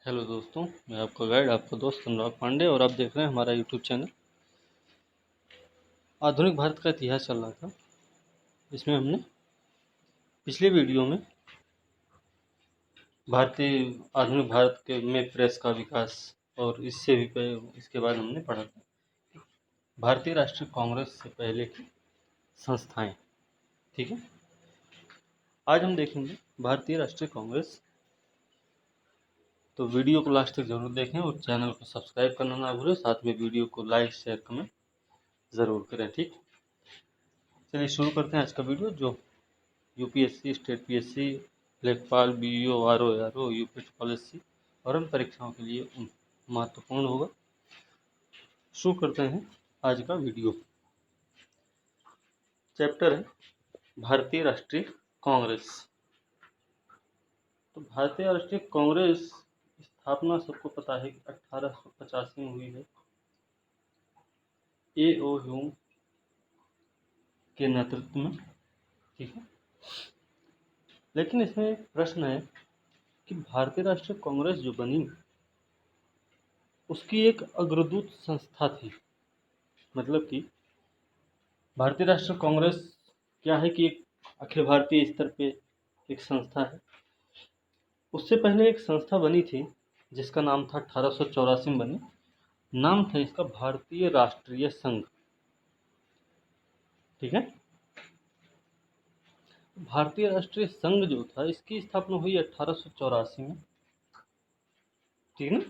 Hello दोस्तों, मैं आपका गाइड, आपका दोस्त अनुराग पांडे और आप देख रहे हैं हमारा यूट्यूब चैनल। आधुनिक भारत का इतिहास चल रहा था। इसमें हमने पिछले वीडियो में आधुनिक भारत के में प्रेस का विकास और इसके बाद हमने पढ़ा था भारतीय राष्ट्रीय कांग्रेस से पहले की संस्थाएं। ठीक है, आज हम देखेंगे भारतीय राष्ट्रीय कांग्रेस। तो वीडियो को लास्ट तक जरूर देखें और चैनल को सब्सक्राइब करना ना भूलें। साथ में वीडियो को लाइक, शेयर, कमेंट ज़रूर करें। ठीक, चलिए शुरू करते हैं आज का वीडियो, जो यूपीएससी, स्टेट पीएससी, लेखपाल, बीईओ, आरओ, यूपीएससी पॉलिसी और अन्य परीक्षाओं के लिए महत्वपूर्ण होगा। शुरू करते हैं आज का वीडियो। चैप्टर है भारतीय राष्ट्रीय कांग्रेस। तो भारतीय राष्ट्रीय कांग्रेस स्थापना सबको पता है कि 1885 में हुई है। ए.ओ. ह्यूम के नेतृत्व में। ठीक है, लेकिन इसमें एक प्रश्न है कि भारतीय राष्ट्रीय कांग्रेस जो बनी उसकी एक अग्रदूत संस्था थी। मतलब कि भारतीय राष्ट्रीय कांग्रेस क्या है कि एक अखिल भारतीय स्तर पे एक संस्था है। उससे पहले एक संस्था बनी थी जिसका नाम था 1884 में बनी। नाम था इसका भारतीय राष्ट्रीय संघ। ठीक है, भारतीय राष्ट्रीय संघ जो था इसकी स्थापना हुई 1884 में। ठीक है ना,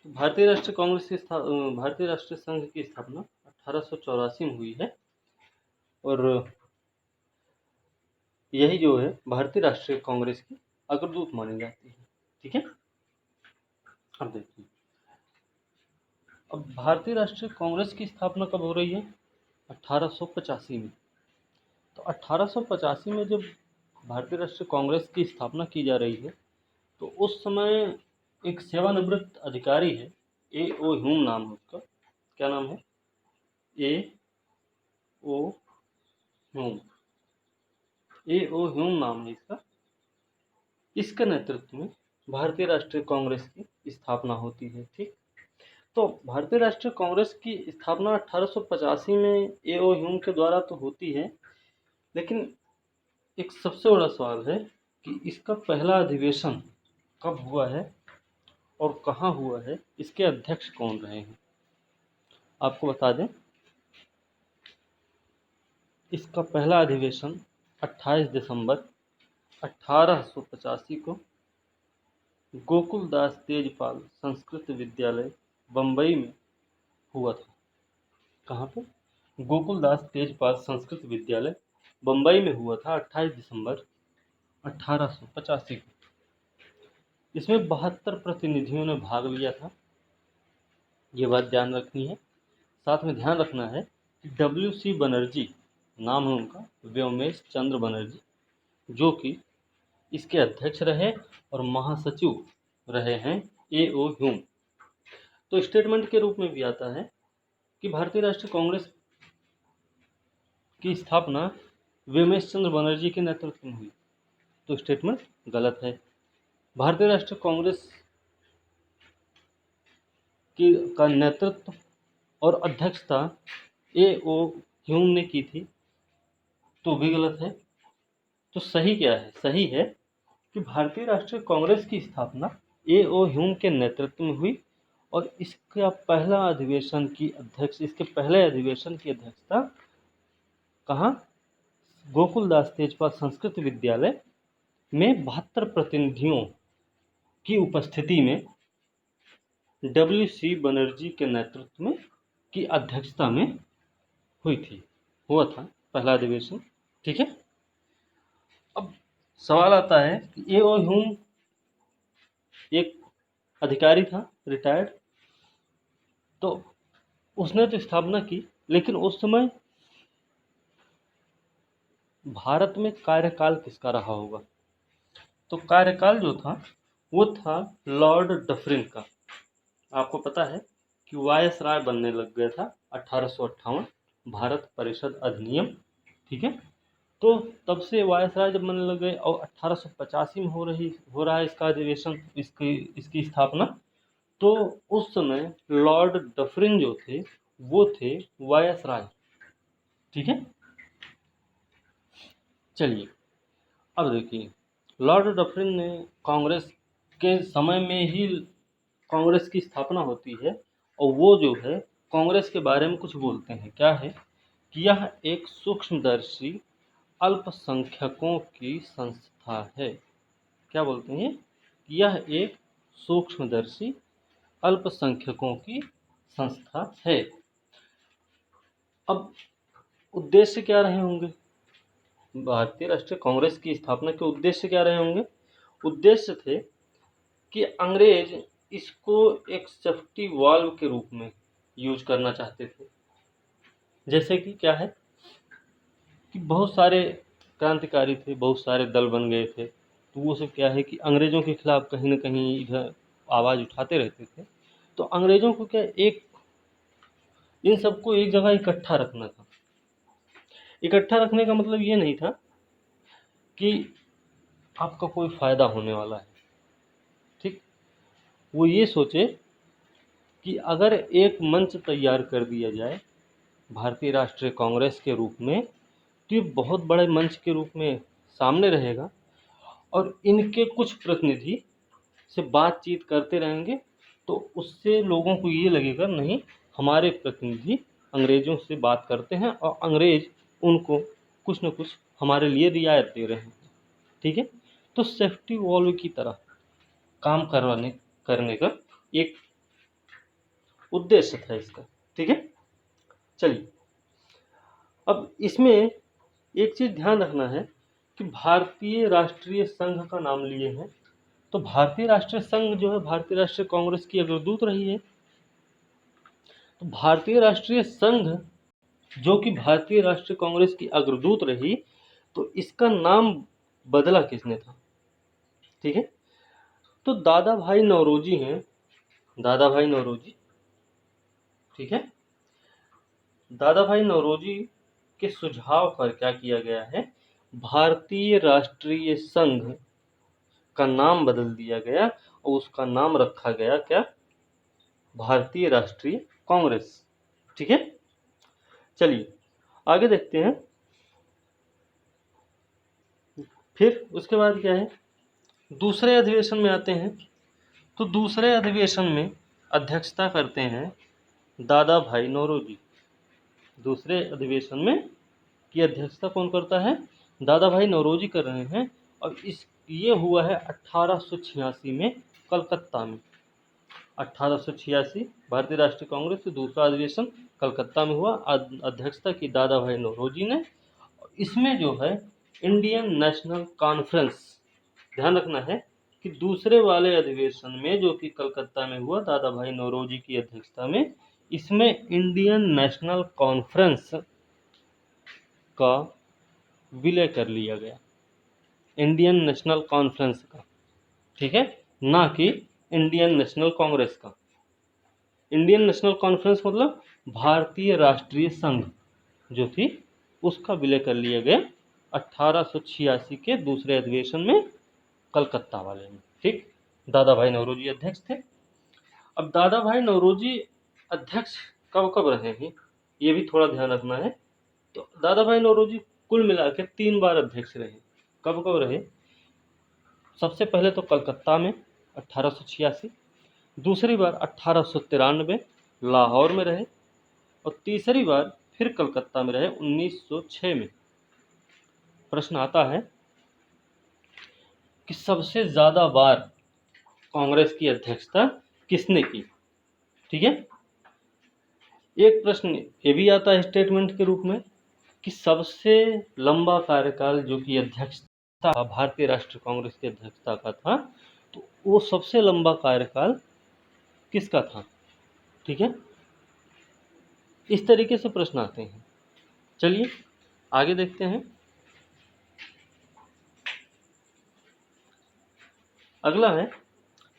भारतीय राष्ट्रीय कांग्रेस की भारतीय राष्ट्रीय संघ की स्थापना 1884 में हुई है और यही जो है भारतीय राष्ट्रीय कांग्रेस की अग्रदूत मानी जाती है। ठीक है, अब देखिए, अब भारतीय राष्ट्रीय कांग्रेस की स्थापना कब हो रही है? 1885 में। तो 1885 में जब भारतीय राष्ट्रीय कांग्रेस की स्थापना की जा रही है तो उस समय एक सेवानिवृत्त अधिकारी है, ए.ओ. ह्यूम नाम है उसका। क्या नाम है? ए.ओ. ह्यूम। ए.ओ. ह्यूम नाम है इसका। इसके नेतृत्व में भारतीय राष्ट्रीय कांग्रेस की स्थापना होती है। ठीक, तो भारतीय राष्ट्रीय कांग्रेस की स्थापना 1885 में ए.ओ. ह्यूम के द्वारा तो होती है, लेकिन एक सबसे बड़ा सवाल है कि इसका पहला अधिवेशन कब हुआ है और कहाँ हुआ है, इसके अध्यक्ष कौन रहे हैं। आपको बता दें, इसका पहला अधिवेशन 28 दिसंबर 1885 को गोकुल दास तेजपाल संस्कृत विद्यालय बम्बई में हुआ था। कहाँ पे? गोकुल दास तेजपाल संस्कृत विद्यालय बम्बई में हुआ था 28 दिसंबर 1885 को। इसमें 72 प्रतिनिधियों ने भाग लिया था। ये बात ध्यान रखनी है। साथ में ध्यान रखना है कि W.C. बनर्जी नाम है उनका, व्योमेश चंद्र बनर्जी, जो कि इसके अध्यक्ष रहे और महासचिव रहे हैं ए.ओ. ह्यूम। तो स्टेटमेंट के रूप में भी आता है कि भारतीय राष्ट्रीय कांग्रेस की स्थापना व्योमेश चंद्र बनर्जी के नेतृत्व में हुई। तो स्टेटमेंट गलत है। भारतीय राष्ट्रीय कांग्रेस का नेतृत्व और अध्यक्षता ए.ओ. ह्यूम ने की थी, तो भी गलत है। तो सही क्या है? सही है कि भारतीय राष्ट्रीय कांग्रेस की स्थापना ए.ओ. ह्यूम के नेतृत्व में हुई और इसके पहले अधिवेशन की अध्यक्षता कहाँ? गोकुल दास तेजपाल संस्कृत विद्यालय में 72 प्रतिनिधियों की उपस्थिति में W.C. बनर्जी के नेतृत्व में की अध्यक्षता में हुआ था पहला अधिवेशन। ठीक है, अब सवाल आता है कि ए.ओ. ह्यूम एक अधिकारी था, रिटायर्ड, तो उसने तो स्थापना की, लेकिन उस समय भारत में कार्यकाल किसका रहा होगा? तो कार्यकाल जो था वो था लॉर्ड डफरिन का। आपको पता है कि वायसराय बनने लग गया था 1858 भारत परिषद अधिनियम। ठीक है, तो तब से वायसराय जब बनने लग गए और 1885 में हो रहा है इसका अधिवेशन, इसकी इसकी स्थापना। तो उस समय लॉर्ड डफरिन जो थे वो थे वायसराय। ठीक है, चलिए अब देखिए, लॉर्ड डफरिन ने कांग्रेस के समय में ही कांग्रेस की स्थापना होती है और वो जो है कांग्रेस के बारे में कुछ बोलते हैं। क्या है कि यह एक सूक्ष्मदर्शी अल्पसंख्यकों की संस्था है। क्या बोलते हैं कि यह एक सूक्ष्मदर्शी अल्पसंख्यकों की संस्था है। अब उद्देश्य क्या रहे होंगे, भारतीय राष्ट्रीय कांग्रेस की स्थापना के उद्देश्य क्या रहे होंगे? उद्देश्य थे कि अंग्रेज इसको एक सेफ्टी वाल्व के रूप में यूज करना चाहते थे। जैसे कि क्या है कि बहुत सारे क्रांतिकारी थे, बहुत सारे दल बन गए थे, तो वो सब क्या है कि अंग्रेज़ों के खिलाफ कहीं न कहीं इधर आवाज़ उठाते रहते थे। तो अंग्रेज़ों को क्या एक इन सबको एक जगह इकट्ठा रखना था। इकट्ठा रखने का मतलब ये नहीं था कि आपका कोई फ़ायदा होने वाला है, ठीक? वो ये सोचे कि अगर एक मंच तैयार कर दिया जाए भारतीय राष्ट्रीय कांग्रेस के रूप में, तो ये बहुत बड़े मंच के रूप में सामने रहेगा और इनके कुछ प्रतिनिधि से बातचीत करते रहेंगे, तो उससे लोगों को ये लगेगा नहीं, हमारे प्रतिनिधि अंग्रेज़ों से बात करते हैं और अंग्रेज़ उनको कुछ न कुछ हमारे लिए रियायत दे रहे हैं। ठीक है, तो सेफ्टी वॉल्व की तरह काम करने का एक उद्देश्य था इसका। ठीक है, चलिए अब इसमें एक चीज़ ध्यान रखना है कि भारतीय राष्ट्रीय संघ का नाम लिए हैं, तो भारतीय राष्ट्रीय संघ जो है भारतीय राष्ट्रीय कांग्रेस की अग्रदूत रही है। तो भारतीय राष्ट्रीय संघ जो कि भारतीय राष्ट्रीय कांग्रेस की अग्रदूत रही, तो इसका नाम बदला किसने था? ठीक है, तो दादा भाई नौरोजी हैं, दादा भाई नौरोजी। ठीक है, दादा भाई नौरोजी के सुझाव पर क्या किया गया है, भारतीय राष्ट्रीय संघ का नाम बदल दिया गया और उसका नाम रखा गया क्या, भारतीय राष्ट्रीय कांग्रेस। ठीक है, चलिए आगे देखते हैं। फिर उसके बाद क्या है, दूसरे अधिवेशन में आते हैं। तो दूसरे अधिवेशन में अध्यक्षता करते हैं दादा भाई नौरोजी। दूसरे अधिवेशन में की अध्यक्षता कौन करता है? दादा भाई नौरोजी कर रहे हैं और ये हुआ है 1886 में कलकत्ता में। 1886 भारतीय राष्ट्रीय कांग्रेस का दूसरा अधिवेशन कलकत्ता में हुआ, अध्यक्षता की दादा भाई नौरोजी ने। इसमें जो है इंडियन नेशनल कॉन्फ्रेंस, ध्यान रखना है कि दूसरे वाले अधिवेशन में जो कि कलकत्ता में हुआ दादा भाई नौरोजी की अध्यक्षता में, इसमें इंडियन नेशनल कॉन्फ्रेंस का विलय कर लिया गया, इंडियन नेशनल कॉन्फ्रेंस का। ठीक है, ना कि इंडियन नेशनल कांग्रेस का। इंडियन नेशनल कॉन्फ्रेंस मतलब भारतीय राष्ट्रीय संघ जो थी उसका विलय कर लिया गया 1886 के दूसरे अधिवेशन में कलकत्ता वाले में। ठीक, दादा भाई नौरोजी अध्यक्ष थे। अब दादा भाई नौरोजी अध्यक्ष कब कब रहे हैं ये भी थोड़ा ध्यान रखना है। तो दादा भाई नौरोजी कुल मिला के 3 बार अध्यक्ष रहे। कब कब रहे? सबसे पहले तो कलकत्ता में 1886, दूसरी बार 1893 लाहौर में रहे और तीसरी बार फिर कलकत्ता में रहे 1906 में। प्रश्न आता है कि सबसे ज़्यादा बार कांग्रेस की अध्यक्षता किसने की? ठीक है, एक प्रश्न ये भी आता है स्टेटमेंट के रूप में कि सबसे लंबा कार्यकाल जो कि अध्यक्षता भारतीय राष्ट्रीय कांग्रेस की अध्यक्षता का था, तो वो सबसे लंबा कार्यकाल किसका था? ठीक है, इस तरीके से प्रश्न आते हैं। चलिए आगे देखते हैं। अगला है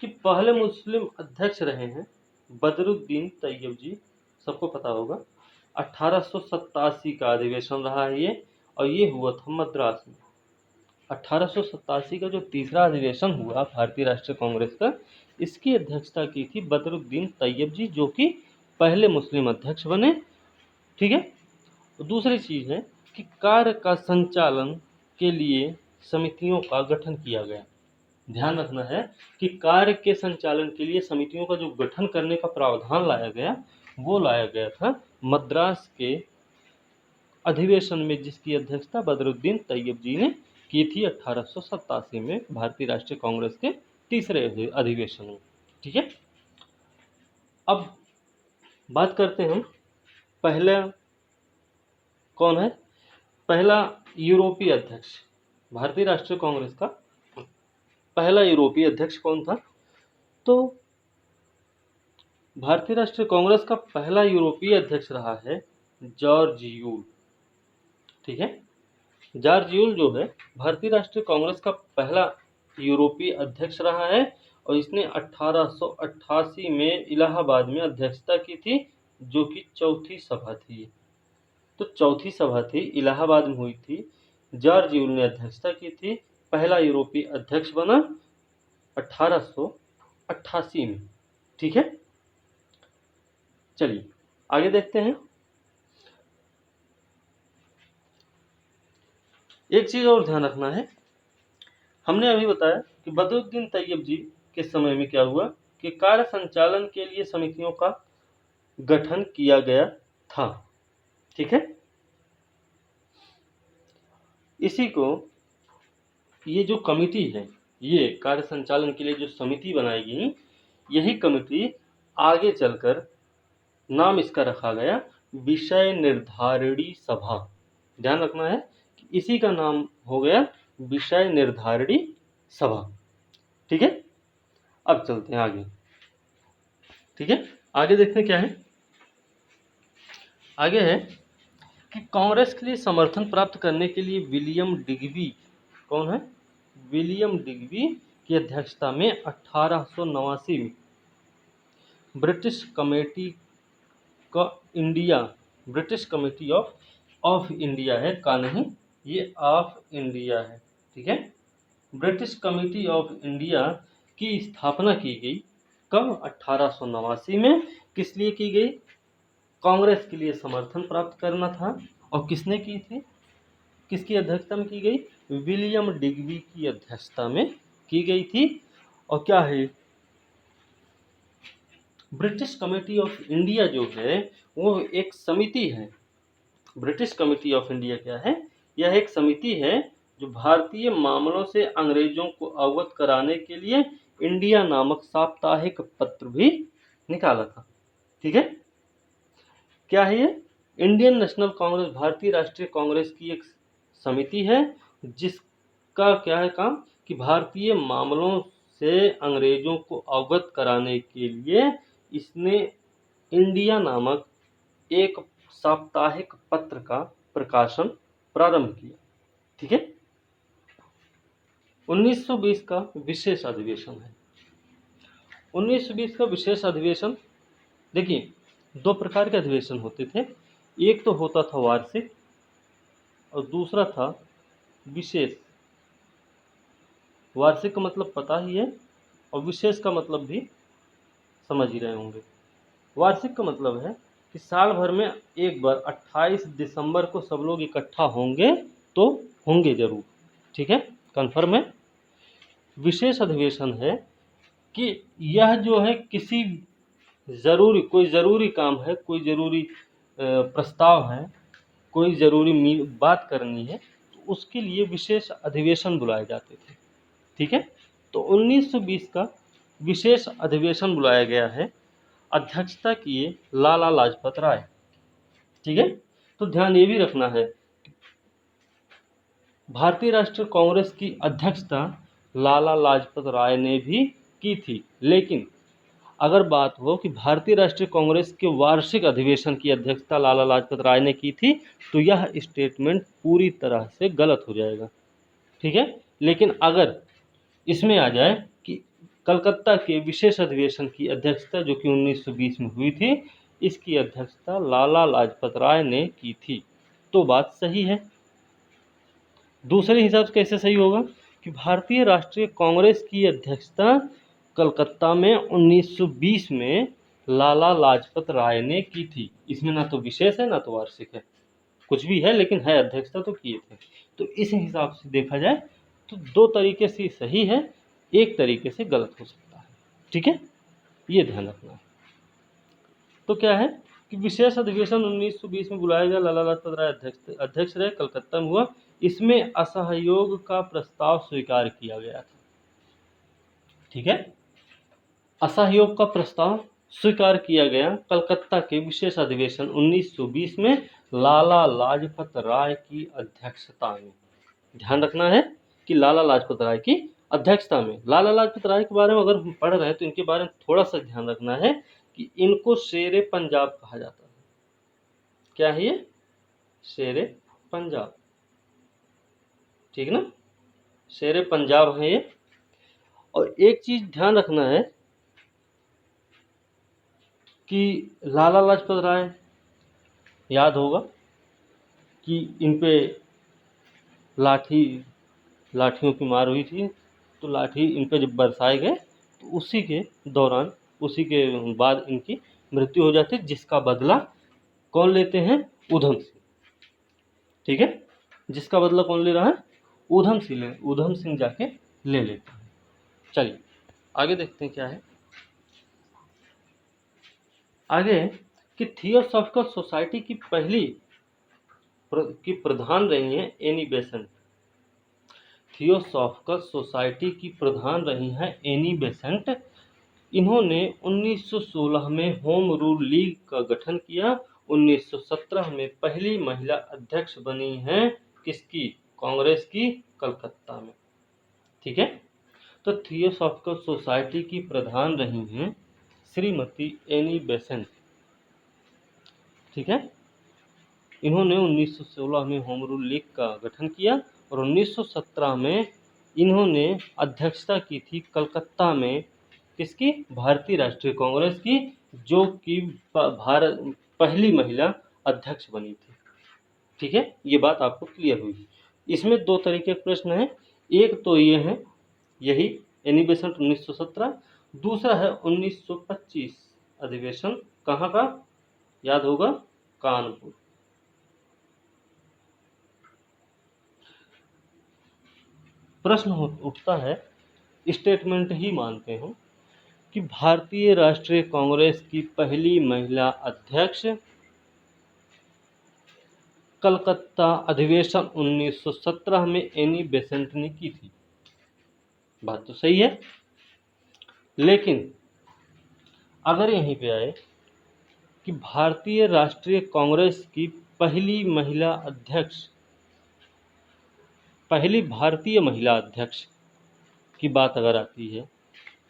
कि पहले मुस्लिम अध्यक्ष रहे हैं बदरुद्दीन तैयब जी, सबको पता होगा। 1887 का अधिवेशन रहा है ये और ये हुआ था मद्रास में। 1887 का जो तीसरा अधिवेशन हुआ भारतीय राष्ट्रीय कांग्रेस का, इसकी अध्यक्षता की थी बदरुद्दीन तैयब जी, जो कि पहले मुस्लिम अध्यक्ष बने। ठीक है। तो दूसरी चीज़ है कि कार्य का संचालन के लिए समितियों का गठन किया गया। ध्यान रखना है कि कार्य के संचालन के लिए समितियों का जो गठन करने का प्रावधान लाया गया, वो लाया गया था मद्रास के अधिवेशन में, जिसकी अध्यक्षता बदरुद्दीन तैयब जी ने की थी 1887 में भारतीय राष्ट्रीय कांग्रेस के तीसरे अधिवेशन में। ठीक है। अब बात करते हैं हम, पहला कौन है, पहला यूरोपीय अध्यक्ष। भारतीय राष्ट्रीय कांग्रेस का पहला यूरोपीय अध्यक्ष कौन था? तो भारतीय राष्ट्रीय कांग्रेस का पहला यूरोपीय अध्यक्ष रहा है जॉर्ज यूल। ठीक है। जॉर्ज यूल जो है भारतीय राष्ट्रीय कांग्रेस का पहला यूरोपीय अध्यक्ष रहा है, और इसने 1888 में इलाहाबाद में अध्यक्षता की थी, जो कि चौथी सभा थी। तो चौथी सभा थी, इलाहाबाद में हुई थी, जॉर्ज यूल ने अध्यक्षता की थी, पहला यूरोपीय अध्यक्ष बना 1888 में। ठीक है। चलिए आगे देखते हैं। एक चीज और ध्यान रखना है, हमने अभी बताया कि बदरुद्दीन तैयब जी के समय में क्या हुआ कि कार्य संचालन के लिए समितियों का गठन किया गया था। ठीक है। इसी को, ये जो कमिटी है, ये कार्य संचालन के लिए जो समिति बनाई गई, यही कमिटी आगे चलकर नाम इसका रखा गया विषय निर्धारिणी सभा। ध्यान रखना है कि इसी का नाम हो गया विषय निर्धारिणी सभा। ठीक है। अब चलते हैं आगे। ठीक है। आगे देखते हैं क्या है। आगे है कि कांग्रेस के लिए समर्थन प्राप्त करने के लिए विलियम डिग्बी, कौन है? विलियम डिग्बी की अध्यक्षता में 1889 में ब्रिटिश कमेटी का India, British committee of India है का नहीं, ये ऑफ इंडिया है। ठीक है। ब्रिटिश कमेटी ऑफ इंडिया की स्थापना की गई कब? 1889 में। किस लिए की गई? कांग्रेस के लिए समर्थन प्राप्त करना था। और किसने की थी? किसकी अध्यक्षता में की गई? विलियम डिग्बी की अध्यक्षता में की गई थी। और क्या है, ब्रिटिश कमेटी ऑफ इंडिया जो है वो एक समिति है। ब्रिटिश कमेटी ऑफ इंडिया क्या है? यह एक समिति है जो भारतीय मामलों से अंग्रेजों को अवगत कराने के लिए इंडिया नामक साप्ताहिक पत्र भी निकाला था। ठीक है। क्या है ये? इंडियन नेशनल कांग्रेस, भारतीय राष्ट्रीय कांग्रेस की एक समिति है, जिसका क्या है काम कि भारतीय मामलों से अंग्रेजों को अवगत कराने के लिए इसने इंडिया नामक एक साप्ताहिक पत्र का प्रकाशन प्रारंभ किया। ठीक है। 1920 का विशेष अधिवेशन है। 1920 का विशेष अधिवेशन, देखिए दो प्रकार के अधिवेशन होते थे, एक तो होता था वार्षिक और दूसरा था विशेष। वार्षिक का मतलब पता ही है और विशेष का मतलब भी समझ ही रहे होंगे। वार्षिक का मतलब है कि साल भर में एक बार 28 दिसंबर को सब लोग इकट्ठा होंगे, तो होंगे जरूर। ठीक है, कन्फर्म है। विशेष अधिवेशन है कि यह जो है किसी ज़रूरी, कोई ज़रूरी काम है, कोई ज़रूरी प्रस्ताव है, कोई ज़रूरी बात करनी है, तो उसके लिए विशेष अधिवेशन बुलाए जाते थे। ठीक है। तो 1920 का विशेष अधिवेशन बुलाया गया है, अध्यक्षता किए लाला लाजपत राय। ठीक है। तो ध्यान ये भी रखना है, भारतीय राष्ट्रीय कांग्रेस की अध्यक्षता लाला लाजपत राय ने भी की थी, लेकिन अगर बात हो कि भारतीय राष्ट्रीय कांग्रेस के वार्षिक अधिवेशन की अध्यक्षता लाला लाजपत राय ने की थी, तो यह स्टेटमेंट पूरी तरह से गलत हो जाएगा। ठीक है। लेकिन अगर इसमें आ जाए कि कलकत्ता के विशेष अधिवेशन की अध्यक्षता जो कि 1920 में हुई थी, इसकी अध्यक्षता लाला लाजपत राय ने की थी, तो बात सही है। दूसरे हिसाब से कैसे सही होगा कि भारतीय राष्ट्रीय कांग्रेस की अध्यक्षता कलकत्ता में 1920 में लाला लाजपत राय ने की थी। इसमें ना तो विशेष है ना तो वार्षिक है, कुछ भी है, लेकिन है अध्यक्षता तो किए थे। तो इस हिसाब से देखा जाए तो दो तरीके से सही है, एक तरीके से गलत हो सकता है। ठीक है, ये ध्यान रखना है। तो क्या है कि विशेष अधिवेशन 1920 में बुलाया गया, लाला लाजपत राय अध्यक्ष रहे, कलकत्ता में हुआ। इसमें असहयोग का प्रस्ताव स्वीकार किया गया था। ठीक है, असहयोग का प्रस्ताव स्वीकार किया गया कलकत्ता के विशेष अधिवेशन 1920 में लाला लाजपत राय की अध्यक्षता में। ध्यान रखना है कि लाला लाजपत राय की अध्यक्षता में। लाला लाजपत राय के बारे में अगर हम पढ़ रहे हैं तो इनके बारे में थोड़ा सा ध्यान रखना है कि इनको शेरे पंजाब कहा जाता है। क्या है ये? शेरे पंजाब। ठीक ना, शेरे पंजाब है ये। और एक चीज ध्यान रखना है कि लाला लाजपत राय, याद होगा कि इन पे लाठियों की मार हुई थी, तो लाठी इन पे जब बरसाए गए तो उसी के दौरान, उसी के बाद इनकी मृत्यु हो जाती है, जिसका बदला कौन लेते हैं? ऊधम सिंह। ठीक है, जिसका बदला कौन ले रहा है? ऊधम सिंह जाके ले लेते हैं। चलिए आगे देखते हैं क्या है। आगे कि थियोसॉफिकल सोसाइटी की प्रधान रही हैं एनी बेसेंट। थियोसॉफिकल सोसाइटी की प्रधान रही हैं एनी बेसेंट। इन्होंने 1916 में होम रूल लीग का गठन किया। 1917 में पहली महिला अध्यक्ष बनी हैं किसकी? कांग्रेस की, कलकत्ता में। ठीक है, तो थियोसॉफिकल सोसाइटी की प्रधान रही हैं श्रीमती एनी बेसेंट। ठीक है, इन्होंने 1916 में होम रूल लीग का गठन किया और 1917 में इन्होंने अध्यक्षता की थी कलकत्ता में किसकी? भारतीय राष्ट्रीय कांग्रेस की, जो कि भारत पहली महिला अध्यक्ष बनी थी। ठीक है, ये बात आपको क्लियर हुई। इसमें दो तरीके के प्रश्न हैं, एक तो ये है यही एनी बेसेंट 1917, दूसरा है 1925 अधिवेशन, कहाँ का? याद होगा, कानपुर। प्रश्न उठता है, स्टेटमेंट ही मानते हो कि भारतीय राष्ट्रीय कांग्रेस की पहली महिला अध्यक्ष कलकत्ता अधिवेशन 1917 में एनी बेसेंट ने की थी। बात तो सही है, लेकिन अगर यहीं पे आए कि भारतीय राष्ट्रीय कांग्रेस की पहली महिला अध्यक्ष, पहली भारतीय महिला अध्यक्ष की बात अगर आती है,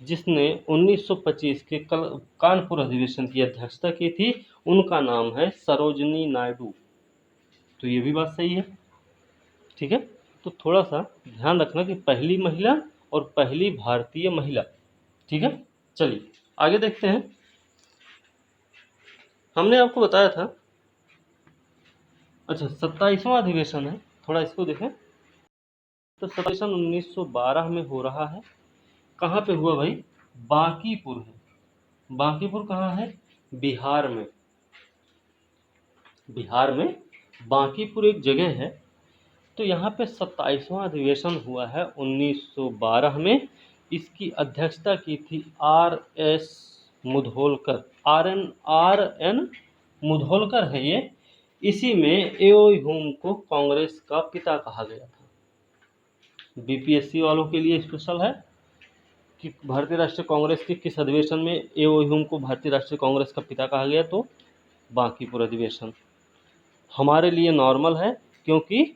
जिसने 1925 के कानपुर अधिवेशन की अध्यक्षता की थी, उनका नाम है सरोजिनी नायडू। तो ये भी बात सही है। ठीक है, तो थोड़ा सा ध्यान रखना कि पहली महिला और पहली भारतीय महिला। ठीक है, चलिए आगे देखते हैं। हमने आपको बताया था, अच्छा 27वां अधिवेशन है, थोड़ा इसको देखें। तो अधिवेशन 1912 में हो रहा है। कहाँ पे हुआ भाई? बांकीपुर है। बांकीपुर कहाँ है? बिहार में। बिहार में बांकीपुर एक जगह है। तो यहाँ पे 27वां अधिवेशन हुआ है 1912 में। इसकी अध्यक्षता की थी R.S. Mudholkar. Are N Mudholkar है ये। इसी में एओ ह्यूम को कांग्रेस का पिता कहा गया था। बीपीएससी वालों के लिए स्पेशल है कि भारतीय राष्ट्रीय कांग्रेस के किस अधिवेशन में एओ ह्यूम को भारतीय राष्ट्रीय कांग्रेस का पिता कहा गया? तो बांकीपुर अधिवेशन। हमारे लिए नॉर्मल है, क्योंकि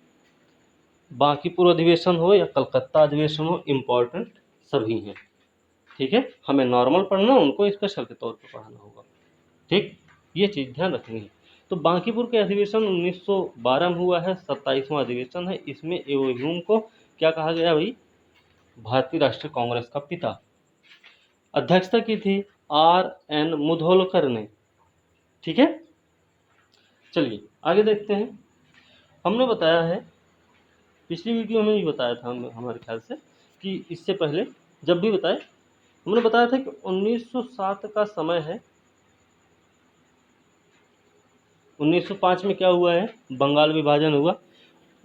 बांकीपुर अधिवेशन हो या कलकत्ता अधिवेशन हो, इम्पोर्टेंट सभी हैं। ठीक है, हमें नॉर्मल पढ़ना, उनको स्पेशल के तौर पर पढ़ाना होगा। ठीक, ये चीज़ ध्यान रखनी है। तो बांकीपुर के अधिवेशन 1912 में हुआ है, 27वां अधिवेशन है। इसमें एओ ह्यूम को क्या कहा गया भाई? भारतीय राष्ट्रीय कांग्रेस का पिता। अध्यक्षता की थी R.N. मुधोलकर ने। ठीक है, चलिए आगे देखते हैं। हमने बताया है पिछली वीडियो में भी बताया था हमारे ख्याल से कि इससे पहले जब भी बताए हमने बताया था कि 1907 का समय है। 1905 में क्या हुआ है, बंगाल विभाजन हुआ।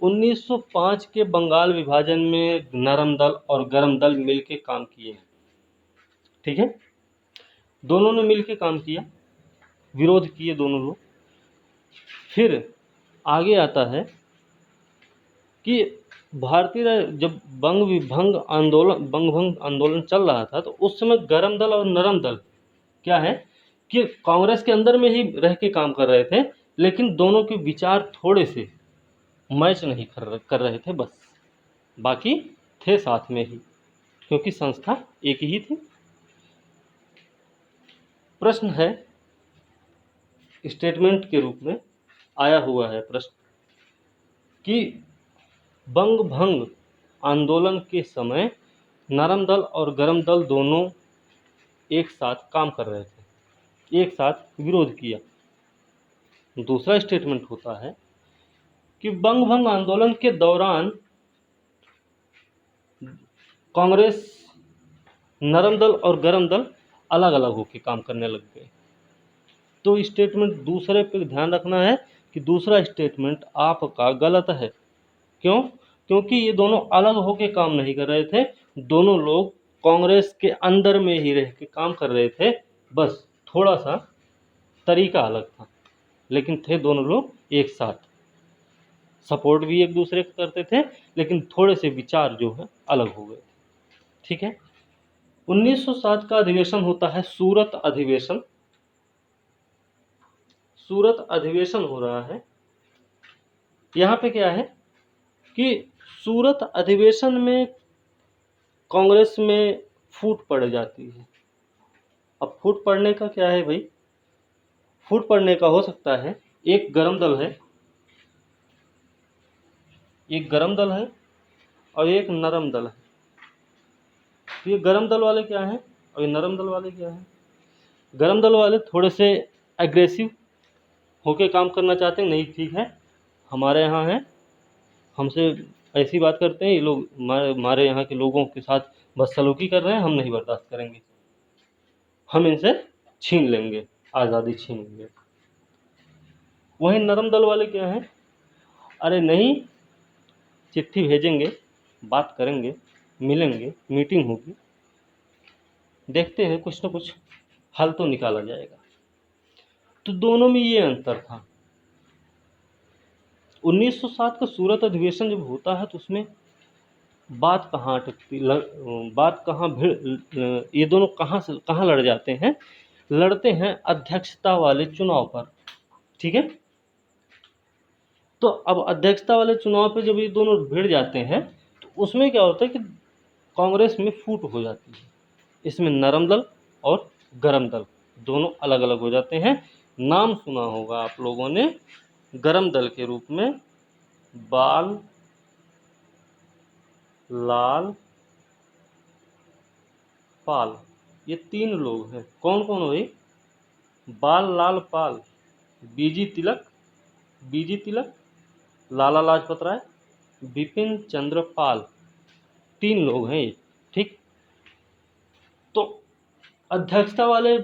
1905 के बंगाल विभाजन में नरम दल और गरम दल मिलके काम किए, ठीक है, दोनों ने मिलके काम किया, विरोध किए दोनों लोग। फिर आगे आता है कि जब बंग भंग आंदोलन चल रहा था तो उस समय गरम दल और नरम दल क्या है कि कांग्रेस के अंदर में ही रह के काम कर रहे थे, लेकिन दोनों के विचार थोड़े से मैच नहीं कर रहे थे, बस बाकी थे साथ में ही, क्योंकि संस्था एक ही थी। प्रश्न है, स्टेटमेंट के रूप में आया हुआ है प्रश्न कि बंग भंग आंदोलन के समय नरम दल और गरम दल दोनों एक साथ काम कर रहे थे, एक साथ विरोध किया। दूसरा स्टेटमेंट होता है कि बंग भंग आंदोलन के दौरान कांग्रेस, नरम दल और गरम दल अलग अलग होकर काम करने लग गए। तो स्टेटमेंट दूसरे पे ध्यान रखना है कि दूसरा स्टेटमेंट आपका गलत है। क्यों? क्योंकि ये दोनों अलग होके काम नहीं कर रहे थे, दोनों लोग कांग्रेस के अंदर में ही रह के काम कर रहे थे, बस थोड़ा सा तरीका अलग था, लेकिन थे दोनों लोग एक साथ, सपोर्ट भी एक दूसरे को करते थे, लेकिन थोड़े से विचार जो है अलग हो गए, ठीक है। 1907 का अधिवेशन होता है सूरत अधिवेशन। सूरत अधिवेशन हो रहा है। यहाँ पे क्या है कि सूरत अधिवेशन में कांग्रेस में फूट पड़ जाती है। अब फूट पड़ने का क्या है भाई, फूट पड़ने का हो सकता है एक गरम दल है, एक गरम दल है और एक नरम दल है। तो ये गरम दल वाले क्या हैं और ये नरम दल वाले क्या हैं। गरम दल वाले थोड़े से एग्रेसिव होके काम करना चाहते हैं, नहीं ठीक है, हमारे यहाँ है, हमसे ऐसी बात करते हैं ये लोग, हमारे यहाँ के लोगों के साथ बदसलूकी कर रहे हैं, हम नहीं बर्दाश्त करेंगे, हम इनसे छीन लेंगे, आज़ादी छीन लेंगे। वहीं नरम दल वाले क्या हैं, अरे नहीं, चिट्ठी भेजेंगे, बात करेंगे, मिलेंगे, मीटिंग होगी, देखते हैं कुछ ना कुछ हल तो निकाला जाएगा। तो दोनों में ये अंतर था। 1907 का सूरत अधिवेशन जब होता है तो उसमें बात कहाँ अटकती, बात कहाँ भिड़, ये दोनों कहाँ लड़ जाते हैं, लड़ते हैं अध्यक्षता वाले चुनाव पर, ठीक है। तो अब अध्यक्षता वाले चुनाव पे जब ये दोनों भिड़ जाते हैं तो उसमें क्या होता है कि कांग्रेस में फूट हो जाती है, इसमें नरम दल और गरम दल दोनों अलग अलग हो जाते हैं। नाम सुना होगा आप लोगों ने, गरम दल के रूप में बाल, लाल, पाल, ये तीन लोग हैं। कौन कौन भाई? बाल, लाल, पाल, बीजी तिलक, लाला लाजपत राय, बिपिन चंद्र पाल, तीन लोग हैं ये, ठीक। तो अध्यक्षता वाले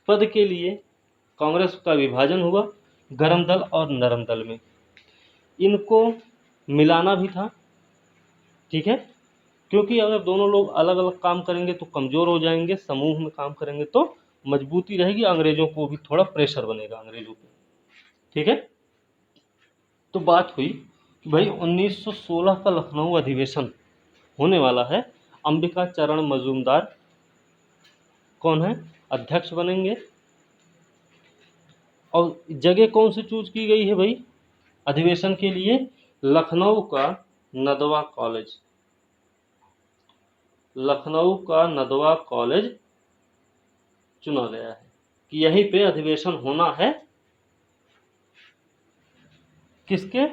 पद के लिए कांग्रेस का विभाजन हुआ गरम दल और नरम दल में, इनको मिलाना भी था, ठीक है, क्योंकि अगर दोनों लोग अलग अलग काम करेंगे तो कमज़ोर हो जाएंगे, समूह में काम करेंगे तो मजबूती रहेगी, अंग्रेज़ों को भी थोड़ा प्रेशर बनेगा अंग्रेज़ों पे, ठीक है। तो बात हुई कि भाई 1916 का लखनऊ अधिवेशन होने वाला है, अंबिका चरण मजूमदार कौन है, अध्यक्ष बनेंगे। और जगह कौन सी चूज की गई है भाई अधिवेशन के लिए, लखनऊ का नदवा कॉलेज, लखनऊ का नदवा कॉलेज चुना गया है कि यहीं पे अधिवेशन होना है, किसके,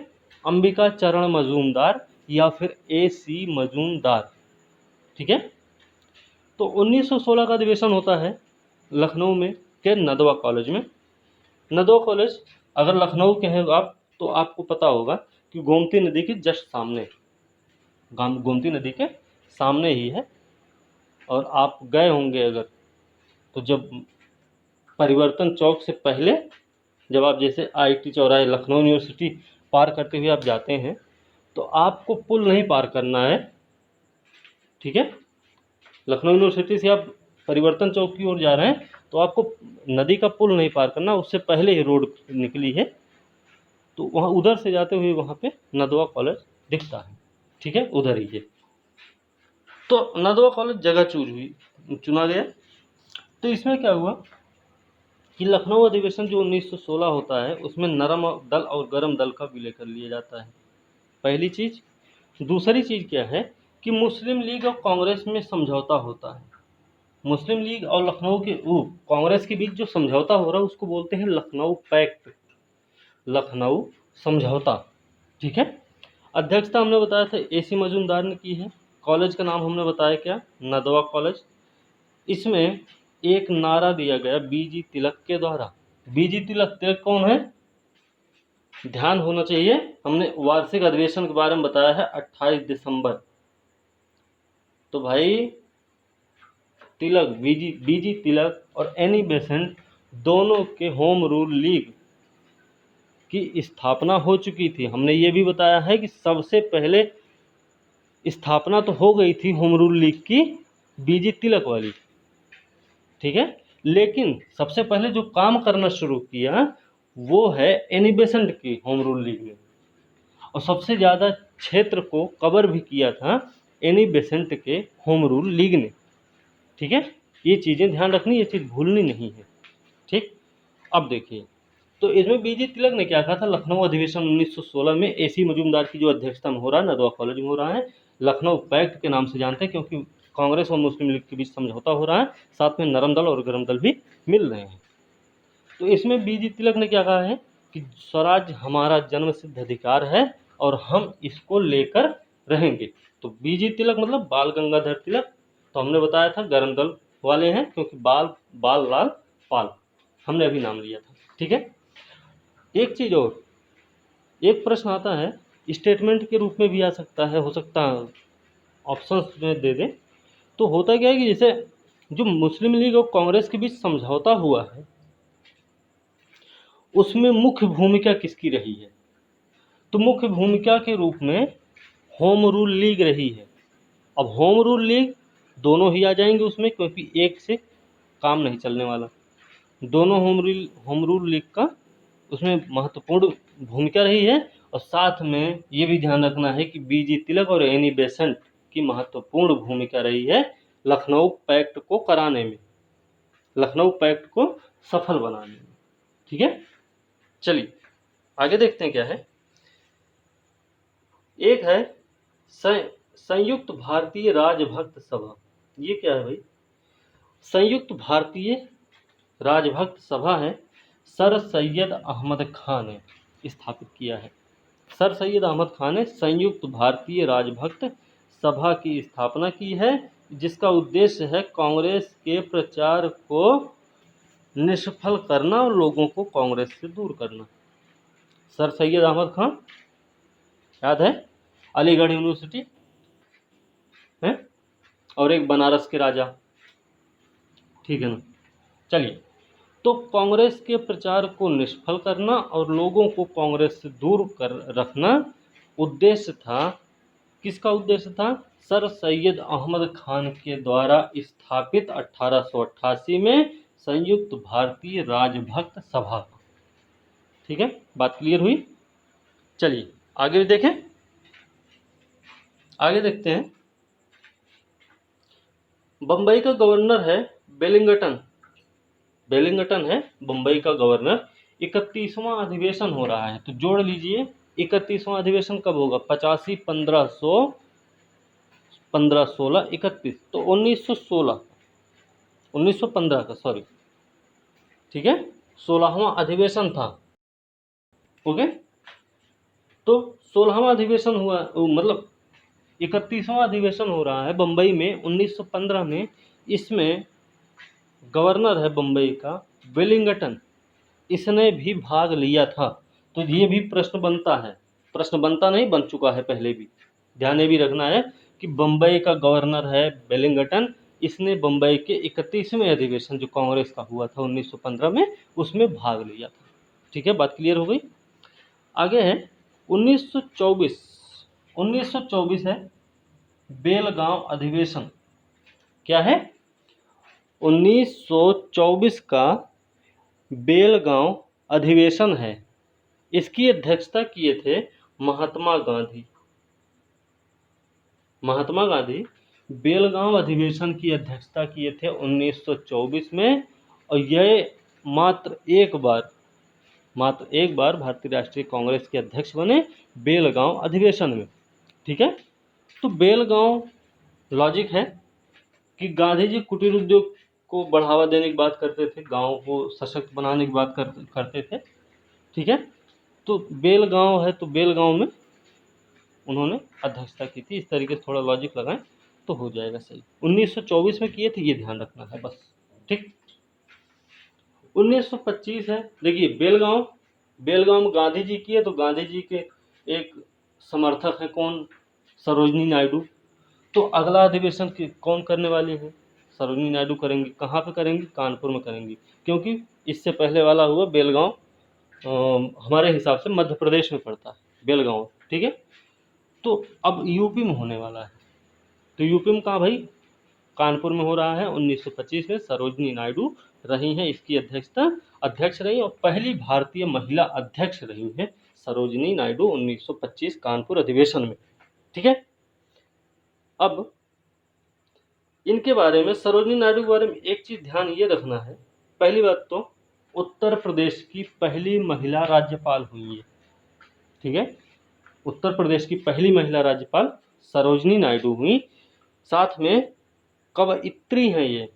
अंबिका चरण मजूमदार या फिर AC मजूमदार, ठीक है। तो 1916 का अधिवेशन होता है लखनऊ में के नदवा कॉलेज में। नदवा कॉलेज अगर लखनऊ के हैं आप तो आपको पता होगा कि गोमती नदी के जस्ट सामने, गोमती नदी के सामने ही है। और आप गए होंगे अगर, तो जब परिवर्तन चौक से पहले, जब आप जैसे आईटी चौराहे लखनऊ यूनिवर्सिटी पार करते हुए आप जाते हैं, तो आपको पुल नहीं पार करना है, ठीक है। लखनऊ यूनिवर्सिटी से आप परिवर्तन चौक की ओर जा रहे हैं तो आपको नदी का पुल नहीं पार करना, उससे पहले ही रोड निकली है। तो वहाँ उधर से जाते हुए वहाँ पे नदवा कॉलेज दिखता है, ठीक है, उधर ही है। तो नदवा कॉलेज जगह चुना गया। तो इसमें क्या हुआ कि लखनऊ अधिवेशन जो 1916 होता है उसमें नरम दल और गरम दल का विलय कर लिया जाता है, पहली चीज। दूसरी चीज क्या है कि मुस्लिम लीग और कांग्रेस में समझौता होता है। मुस्लिम लीग और लखनऊ के कांग्रेस के बीच जो समझौता हो रहा है उसको बोलते हैं लखनऊ पैक्ट, लखनऊ समझौता, ठीक है। अध्यक्षता हमने बताया था एसी मजूमदार ने की है। कॉलेज का नाम हमने बताया क्या, नदवा कॉलेज। इसमें एक नारा दिया गया बीजी तिलक के द्वारा। बीजी तिलक, तिलक कौन है, ध्यान होना चाहिए, हमने वार्षिक अधिवेशन के बारे में बताया है 28 दिसंबर। तो भाई तिलक, बीजी तिलक और एनी बेसेंट दोनों के होम रूल लीग की स्थापना हो चुकी थी। हमने ये भी बताया है कि सबसे पहले स्थापना तो हो गई थी होम रूल लीग की बीजी तिलक वाली, ठीक है, लेकिन सबसे पहले जो काम करना शुरू किया वो है एनी बेसेंट की होम रूल लीग ने, और सबसे ज़्यादा क्षेत्र को कवर भी किया था एनी बेसेंट के होम रूल लीग ने, ठीक है। ये चीज़ें ध्यान रखनी, ये चीज़ भूलनी नहीं है, ठीक। अब देखिए, तो इसमें बीजी तिलक ने क्या कहा था, लखनऊ अधिवेशन 1916 में एसी मजूमदार की जो अध्यक्षता में हो रहा है, नदवा कॉलेज में हो रहा है, लखनऊ पैक्ट के नाम से जानते हैं क्योंकि कांग्रेस और मुस्लिम लीग के बीच समझौता हो रहा है, साथ में नरम दल और गरम दल भी मिल रहे हैं। तो इसमें बीजी तिलक ने क्या कहा है कि स्वराज हमारा जन्म सिद्ध अधिकार है और हम इसको लेकर रहेंगे। तो बीजी तिलक मतलब बाल गंगाधर तिलक, तो हमने बताया था गरम दल वाले हैं क्योंकि बाल लाल पाल हमने अभी नाम लिया था, ठीक है। एक चीज़ और, एक प्रश्न आता है स्टेटमेंट के रूप में भी आ सकता है, हो सकता है ऑप्शंस में दे दें। तो होता क्या है कि जैसे जो मुस्लिम लीग और कांग्रेस के बीच समझौता हुआ है उसमें मुख्य भूमिका किसकी रही है, तो मुख्य भूमिका के रूप में होम रूल लीग रही है। अब होम रूल लीग दोनों ही आ जाएंगे उसमें क्योंकि एक से काम नहीं चलने वाला, दोनों होम रूल लीग का उसमें महत्वपूर्ण भूमिका रही है। और साथ में ये भी ध्यान रखना है कि बीजी तिलक और एनी बेसेंट की महत्वपूर्ण भूमिका रही है लखनऊ पैक्ट को कराने में, लखनऊ पैक्ट को सफल बनाने में, ठीक है। चलिए आगे देखते हैं क्या है। एक है संयुक्त भारतीय राजभक्त सभा। ये क्या है भाई, संयुक्त भारतीय राजभक्त सभा है, सर सैयद अहमद खान ने स्थापित किया है। सर सैयद अहमद खान ने संयुक्त भारतीय राजभक्त सभा की स्थापना की है, जिसका उद्देश्य है कांग्रेस के प्रचार को निष्फल करना और लोगों को कांग्रेस से दूर करना। सर सैयद अहमद खान याद है, अलीगढ़ यूनिवर्सिटी है, और एक बनारस के राजा, ठीक है ना। चलिए, तो कांग्रेस के प्रचार को निष्फल करना और लोगों को कांग्रेस से दूर कर रखना उद्देश्य था। किसका उद्देश्य था, सर सैयद अहमद खान के द्वारा स्थापित 1888 में संयुक्त भारतीय राजभक्त सभा, ठीक है। बात क्लियर हुई। चलिए आगे भी देखें, आगे देखते हैं। बंबई का गवर्नर है बेलिंगटन, बेलिंगटन है बंबई का गवर्नर। 31वां अधिवेशन हो रहा है, तो जोड़ लीजिए 31वां अधिवेशन कब होगा, 85, 1500, 1516, 31, तो 1916, 1915 का, सॉरी, ठीक है, 16वां अधिवेशन था, ओके। तो 16वां अधिवेशन हुआ, मतलब 31वां अधिवेशन हो रहा है बंबई में 1915 में। इसमें गवर्नर है बंबई का वेलिंगटन, इसने भी भाग लिया था। तो ये भी प्रश्न बनता है, प्रश्न बनता नहीं, बन चुका है पहले भी। ध्यान ये भी रखना है कि बम्बई का गवर्नर है वेलिंगटन, इसने बम्बई के 31वें अधिवेशन जो कांग्रेस का हुआ था 1915 में, उसमें भाग लिया था। ठीक है, बात क्लियर हो गई। आगे है 1924। 1924 है बेलगांव अधिवेशन। क्या है? 1924 का बेलगांव अधिवेशन है। इसकी अध्यक्षता किए थे महात्मा गांधी। महात्मा गांधी बेलगांव अधिवेशन की अध्यक्षता किए थे 1924 में, और यह मात्र एक बार भारतीय राष्ट्रीय कांग्रेस के अध्यक्ष बने बेलगांव अधिवेशन में। ठीक है, तो बेलगांव लॉजिक है कि गांधी जी कुटीर उद्योग को बढ़ावा देने की बात करते थे, गांव को सशक्त बनाने की बात करते थे। ठीक है, तो बेलगांव है, तो बेलगांव में उन्होंने अध्यक्षता की थी। इस तरीके से थोड़ा लॉजिक लगाएं तो हो जाएगा सही। 1924 में किए थे, ये ध्यान रखना है बस। ठीक, 1925 है। देखिए बेलगांव में गांधी जी किए, तो गांधी जी के एक समर्थक है कौन? सरोजनी नायडू। तो अगला अधिवेशन कौन करने वाली है? सरोजनी नायडू करेंगी। कहाँ पे करेंगी? कानपुर में करेंगी, क्योंकि इससे पहले वाला हुआ बेलगांव, हमारे हिसाब से मध्य प्रदेश में पड़ता है बेलगांव। ठीक है, तो अब यूपी में होने वाला है। तो यूपी में कहाँ भाई? कानपुर में हो रहा है। 1925 में सरोजनी नायडू रही हैं इसकी अध्यक्ष रही, और पहली भारतीय महिला अध्यक्ष रही हैं सरोजनी नायडू 1925 कानपुर अधिवेशन में। ठीक है, अब इनके बारे में, सरोजनी नायडू के बारे में एक चीज ध्यान ये रखना है। पहली बात तो उत्तर प्रदेश की पहली महिला राज्यपाल हुई है। ठीक है, उत्तर प्रदेश की पहली महिला राज्यपाल सरोजनी नायडू हुई। साथ में कवयित्री हैं ये,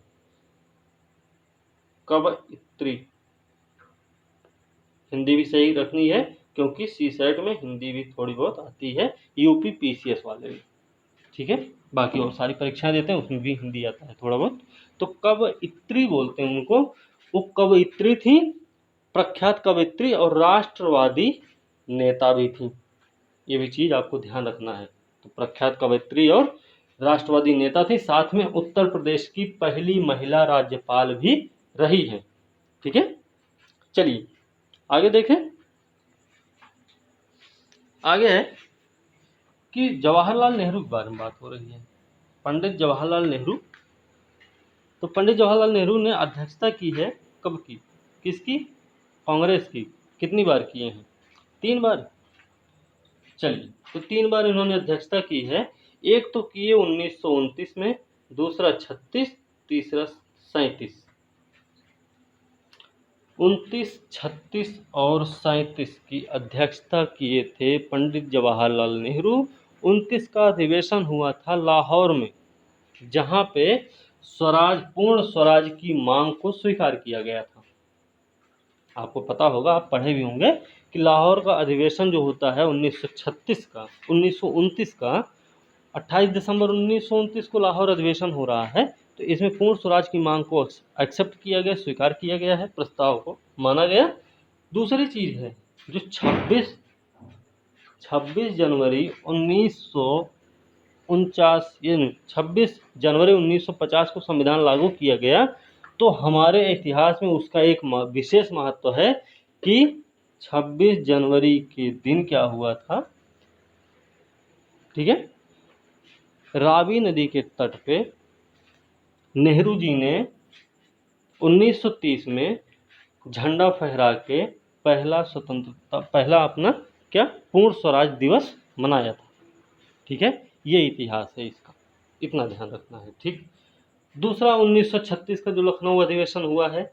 कवयित्री। हिंदी भी सही रखनी है, क्योंकि सीसेट में हिंदी भी थोड़ी बहुत आती है, यूपी पीसीएस वाले भी। ठीक है, बाकी और सारी परीक्षाएं देते हैं उसमें भी हिंदी आता है थोड़ा बहुत। तो कवयित्री बोलते हैं उनको। वो कवयित्री थी, प्रख्यात कवयित्री, और राष्ट्रवादी नेता भी थी। ये भी चीज आपको ध्यान रखना है। तो प्रख्यात कवयित्री और राष्ट्रवादी नेता थी, साथ में उत्तर प्रदेश की पहली महिला राज्यपाल भी रही है। ठीक है, चलिए आगे देखें। आगे है कि जवाहरलाल नेहरू के बारे में बात हो रही है। पंडित जवाहरलाल नेहरू। तो पंडित जवाहरलाल नेहरू ने अध्यक्षता की है, कब की? किसकी? कांग्रेस की। कितनी बार किए हैं? 3 बार। चलिए, तो 3 बार इन्होंने अध्यक्षता की है। एक तो किए 1929 में, दूसरा 36, तीसरा 37। 29, 36 और 37 की अध्यक्षता किए थे पंडित जवाहरलाल नेहरू। 29 का अधिवेशन हुआ था लाहौर में, जहां पे पूर्ण स्वराज की मांग को स्वीकार किया गया था। आपको पता होगा, आप पढ़े भी होंगे कि लाहौर का अधिवेशन जो होता है 1929 का 28 दिसंबर 1929 को लाहौर अधिवेशन हो रहा है। तो इसमें पूर्ण स्वराज की मांग को एक्सेप्ट किया गया, स्वीकार किया गया है, प्रस्ताव को माना गया। दूसरी चीज है जो 26 जनवरी 1949, ये 26 जनवरी 1950 को संविधान लागू किया गया। तो हमारे इतिहास में उसका एक विशेष महत्व है कि 26 जनवरी के दिन क्या हुआ था? ठीक है, रावी नदी के तट पे नेहरू जी ने 1930 में झंडा फहरा के पहला अपना क्या पूर्ण स्वराज दिवस मनाया था। ठीक है, ये इतिहास है इसका, इतना ध्यान रखना है। ठीक, दूसरा 1936 का जो लखनऊ अधिवेशन हुआ है,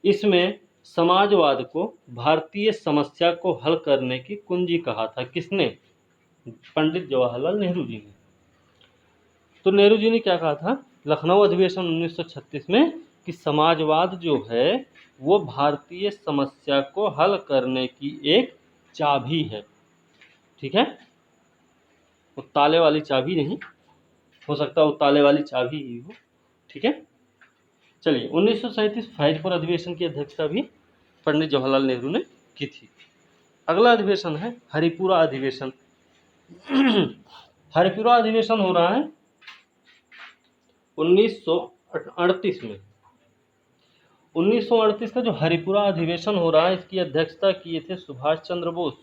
इसमें समाजवाद को भारतीय समस्या को हल करने की कुंजी कहा था। किसने? पंडित जवाहरलाल नेहरू जी ने। तो नेहरू जी ने क्या कहा था लखनऊ अधिवेशन 1936 में कि समाजवाद जो है वो भारतीय समस्या को हल करने की एक चाबी है। ठीक है, वो ताले वाली चाबी नहीं, हो सकता है वो ताले वाली चाबी ही हो। ठीक है, चलिए 1937 फैजपुर अधिवेशन की अध्यक्षता भी पंडित जवाहरलाल नेहरू ने की थी। अगला अधिवेशन है हरिपुरा अधिवेशन। हरिपुरा अधिवेशन हो रहा है 1938 में। 1938 का जो हरिपुरा अधिवेशन हो रहा है, इसकी अध्यक्षता किए थे सुभाष चंद्र बोस।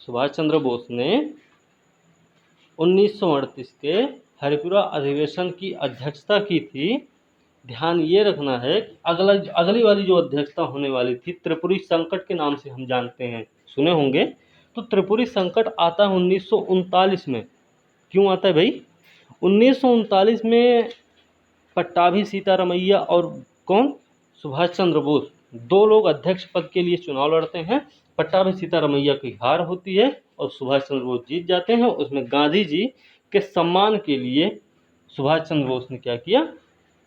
सुभाष चंद्र बोस ने 1938 के हरिपुरा अधिवेशन की अध्यक्षता की थी। ध्यान ये रखना है कि अगली वाली जो अध्यक्षता होने वाली थी, त्रिपुरी संकट के नाम से हम जानते हैं, सुने होंगे। तो त्रिपुरी संकट आता है 1939 में। क्यों आता है भाई? 1939 में पट्टाभी सीतारमैया और कौन, सुभाष चंद्र बोस, दो लोग अध्यक्ष पद के लिए चुनाव लड़ते हैं। पट्टाभी सीतारमैया की हार होती है और सुभाष चंद्र बोस जीत जाते हैं। उसमें गांधी जी के सम्मान के लिए सुभाष चंद्र बोस ने क्या किया,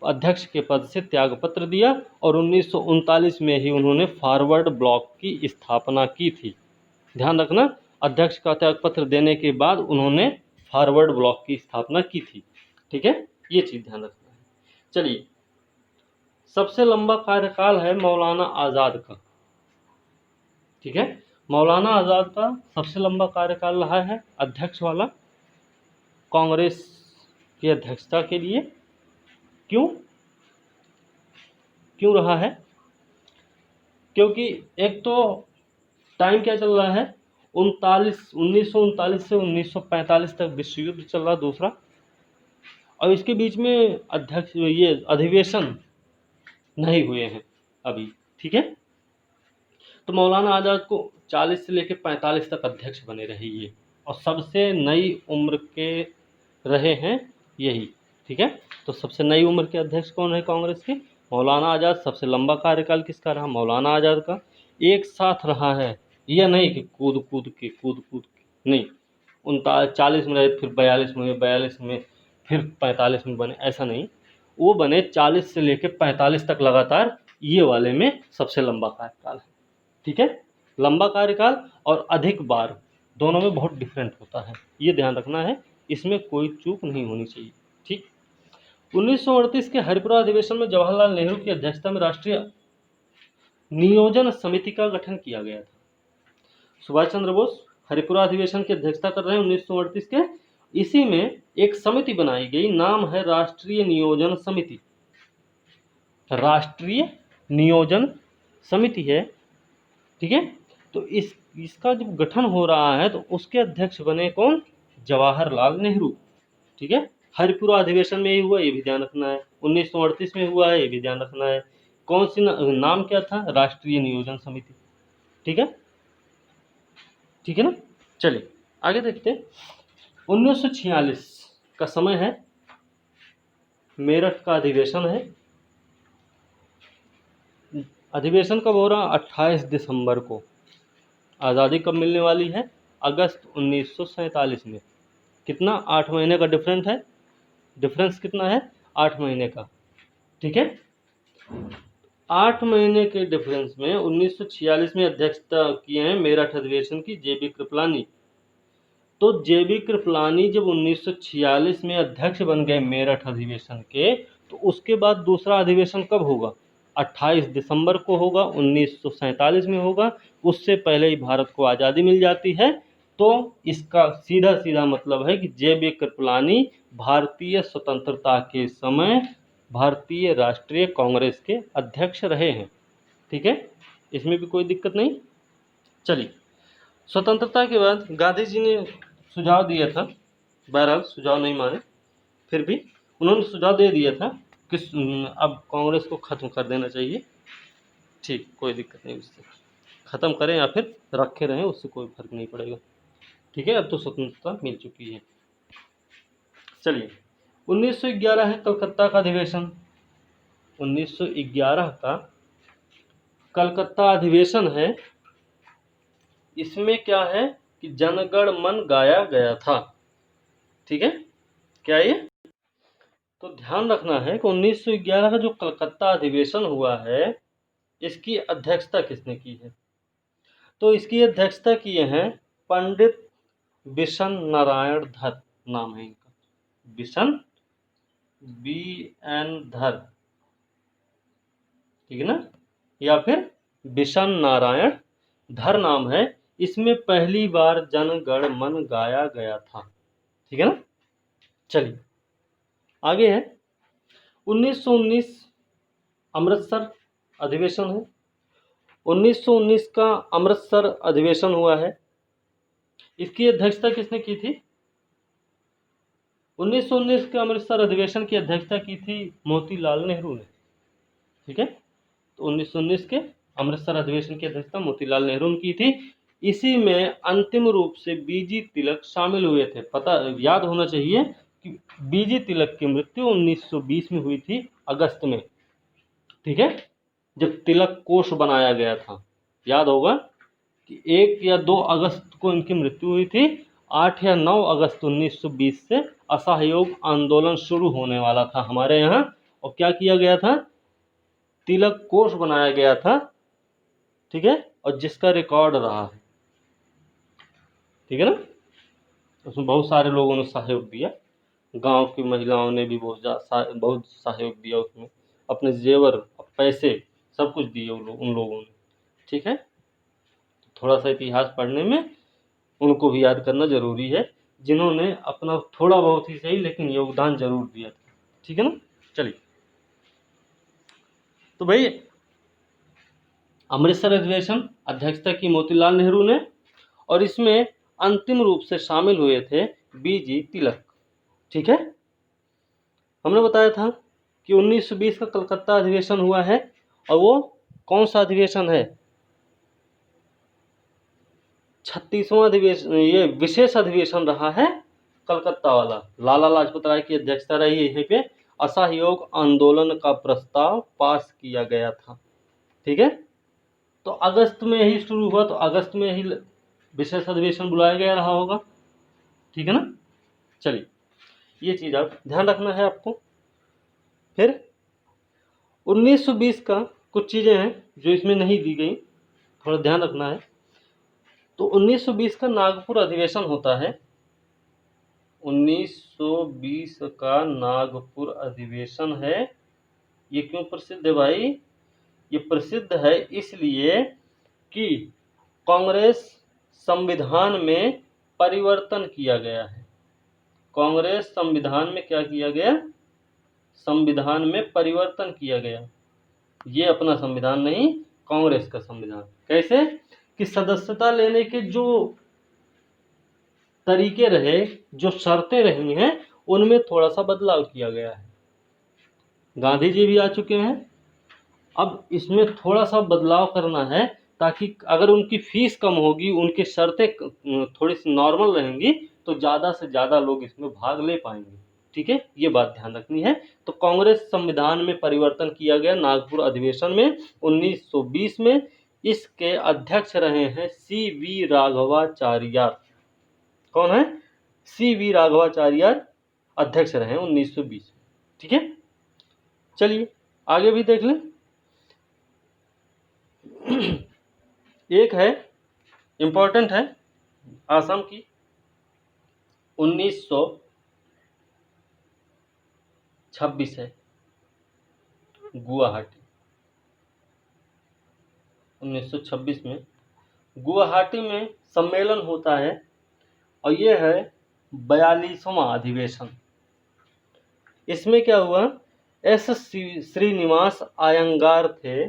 अध्यक्ष के पद से त्यागपत्र दिया और 1939 में ही उन्होंने फॉरवर्ड ब्लॉक की स्थापना की थी। ध्यान रखना, अध्यक्ष का त्यागपत्र देने के बाद उन्होंने फॉरवर्ड ब्लॉक की स्थापना की थी। ठीक है, ये चीज ध्यान रखना है। चलिए, सबसे लंबा कार्यकाल है मौलाना आजाद का। ठीक है, मौलाना आजाद का सबसे लंबा कार्यकाल रहा है अध्यक्ष वाला, कांग्रेस की अध्यक्षता के लिए। क्यों क्यों रहा है? क्योंकि एक तो टाइम क्या चल रहा है, 1939 से 1945 तक विश्व युद्ध चल रहा, दूसरा, और इसके बीच में अध्यक्ष ये अधिवेशन नहीं हुए हैं अभी। ठीक है, तो मौलाना आज़ाद को 40 से लेकर 45 तक अध्यक्ष बने रहे ये, और सबसे नई उम्र के रहे हैं यही। ठीक है, तो सबसे नई उम्र के अध्यक्ष कौन है कांग्रेस के? मौलाना आज़ाद। सबसे लंबा कार्यकाल किसका रहा? मौलाना आज़ाद का। एक साथ रहा है, यह नहीं कि कूद कूद के नहीं। 39 में रहे, फिर 42 में, 42 में, फिर 45 में बने, ऐसा नहीं। वो बने 40 से लेकर 45 तक लगातार, ये वाले में सबसे लंबा कार्यकाल है। ठीक है, लंबा कार्यकाल और अधिक बार, दोनों में बहुत डिफरेंट होता है, ये ध्यान रखना है, इसमें कोई चूक नहीं होनी चाहिए। ठीक, 1938 के हरिपुरा अधिवेशन में जवाहरलाल नेहरू की अध्यक्षता में राष्ट्रीय नियोजन समिति का गठन किया गया था। सुभाष चंद्र बोस हरिपुरा अधिवेशन की अध्यक्षता कर रहे हैं 1938 के। इसी में एक समिति बनाई गई, नाम है राष्ट्रीय नियोजन समिति। राष्ट्रीय नियोजन समिति है। ठीक है, तो इसका जब गठन हो रहा है तो उसके अध्यक्ष बने कौन? जवाहरलाल नेहरू। ठीक है, हरिपुरा अधिवेशन में ही हुआ, ये भी ध्यान रखना है। 1938 में हुआ है, ये भी ध्यान रखना है। कौन सी नाम क्या था? राष्ट्रीय नियोजन समिति। ठीक है, ठीक है ना। चलिए आगे देखते हैं। 1946 का समय है, मेरठ का अधिवेशन है। अधिवेशन कब हो रहा? 28 दिसंबर को। आज़ादी कब मिलने वाली है? अगस्त 1947 में। कितना? 8 महीने का डिफरेंस है। डिफरेंस कितना है? 8 महीने का। ठीक है, 8 महीने के डिफरेंस में 1946 में अध्यक्षता किए हैं मेरठ अधिवेशन की जेबी कृपलानी। तो जेबी कृपलानी जब 1946 में अध्यक्ष बन गए मेरठ अधिवेशन के, तो उसके बाद दूसरा अधिवेशन कब होगा? 28 दिसंबर को होगा, 1947 में होगा। उससे पहले ही भारत को आज़ादी मिल जाती है। तो इसका सीधा सीधा मतलब है कि जेबी कृपलानी भारतीय स्वतंत्रता के समय भारतीय राष्ट्रीय कांग्रेस के अध्यक्ष रहे हैं। ठीक है, इसमें भी कोई दिक्कत नहीं। चलिए, स्वतंत्रता के बाद गांधी जी ने सुझाव दिया था, बहरहाल सुझाव नहीं माने, फिर भी उन्होंने सुझाव दे दिया था कि अब कांग्रेस को ख़त्म कर देना चाहिए। ठीक, कोई दिक्कत नहीं, उससे ख़त्म करें या फिर रखे रहें, उससे कोई फर्क नहीं पड़ेगा। ठीक है, अब तो स्वतंत्रता मिल चुकी है। चलिए, 1911 है कलकत्ता का अधिवेशन। 1911 का कलकत्ता अधिवेशन है। इसमें क्या है कि जनगण मन गाया गया था। ठीक है, क्या ये? तो ध्यान रखना है कि 1911 का जो कलकत्ता अधिवेशन हुआ है, इसकी अध्यक्षता किसने की है? तो इसकी अध्यक्षता किए हैं पंडित बिशन नारायण धर, नाम है इनका, बिशन BN धर। ठीक है ना, या फिर बिशन नारायण धर नाम है, इसमें पहली बार जन गण मन गाया गया था। ठीक है ना। चलिए आगे है 1919 अमृतसर अधिवेशन है। 1919 का अमृतसर अधिवेशन हुआ है। इसकी अध्यक्षता किसने की थी? 1919 के अमृतसर अधिवेशन की अध्यक्षता की थी मोतीलाल नेहरू ने। ठीक है। तो 1919 के अमृतसर अधिवेशन की अध्यक्षता मोतीलाल नेहरू ने की थी। इसी में अंतिम रूप से बीजी तिलक शामिल हुए थे। पता याद होना चाहिए कि बीजी तिलक की मृत्यु 1920 में हुई थी, अगस्त में। ठीक है, जब तिलक कोष बनाया गया था। याद होगा कि 1 या 2 अगस्त को इनकी मृत्यु हुई थी। 8 या 9 अगस्त 1920 से असहयोग आंदोलन शुरू होने वाला था हमारे यहाँ। और क्या किया गया था? तिलक कोष बनाया गया था। ठीक है, और जिसका रिकॉर्ड रहा है। ठीक है ना। उसमें बहुत सारे लोगों ने सहयोग दिया। गांव की महिलाओं ने भी बहुत सहयोग दिया उसमें, अपने जेवर, पैसे, सब कुछ दिए उन लोगों ने। ठीक है, थोड़ा सा इतिहास पढ़ने में उनको भी याद करना जरूरी है, जिन्होंने अपना थोड़ा बहुत ही सही लेकिन योगदान जरूर दिया था। ठीक है ना। चलिए, तो भाई अमृतसर अधिवेशन अध्यक्षता की मोतीलाल नेहरू ने, और इसमें अंतिम रूप से शामिल हुए थे बीजी तिलक। ठीक है, हमने बताया था कि 1920 का कलकत्ता अधिवेशन हुआ है, और वो कौन सा अधिवेशन है? 36वां अधिवेशन, ये विशेष अधिवेशन रहा है कलकत्ता वाला। लाला लाजपत राय की अध्यक्षता रही है यहीं पे। असहयोग आंदोलन का प्रस्ताव पास किया गया था। ठीक है, तो अगस्त में ही शुरू हुआ, तो अगस्त में ही विशेष अधिवेशन बुलाया गया रहा होगा। ठीक है ना। चलिए, ये चीज आप ध्यान रखना है आपको। फिर 1920 का कुछ चीजें हैं जो इसमें नहीं दी गई, थोड़ा ध्यान रखना है। तो 1920 का नागपुर अधिवेशन होता है। 1920 का नागपुर अधिवेशन है। ये क्यों प्रसिद्ध है भाई? ये प्रसिद्ध है इसलिए कि कांग्रेस संविधान में परिवर्तन किया गया है। कांग्रेस संविधान में क्या किया गया? संविधान में परिवर्तन किया गया। ये अपना संविधान नहीं, कांग्रेस का संविधान। कैसे? कि सदस्यता लेने के जो तरीके रहे, जो शर्तें रही हैं, उनमें थोड़ा सा बदलाव किया गया है। गांधी जी भी आ चुके हैं, अब इसमें थोड़ा सा बदलाव करना है, ताकि अगर उनकी फीस कम होगी, उनकी शर्तें थोड़ी सी नॉर्मल रहेंगी, तो ज़्यादा से ज़्यादा लोग इसमें भाग ले पाएंगे। ठीक है, ये बात ध्यान रखनी है। तो कांग्रेस संविधान में परिवर्तन किया गया नागपुर अधिवेशन में 1920 में। इसके अध्यक्ष रहे हैं सी.वी. राघवाचार्य। कौन है? सी.वी. राघवाचार्य अध्यक्ष रहे 1920 में। ठीक है, चलिए आगे भी देख लें। एक है, इंपॉर्टेंट है, आसाम की 1926 है, गुवाहाटी। 1926 में गुवाहाटी में सम्मेलन होता है, और ये है 42वां अधिवेशन। इसमें क्या हुआ? एस श्रीनिवास अयंगार थे।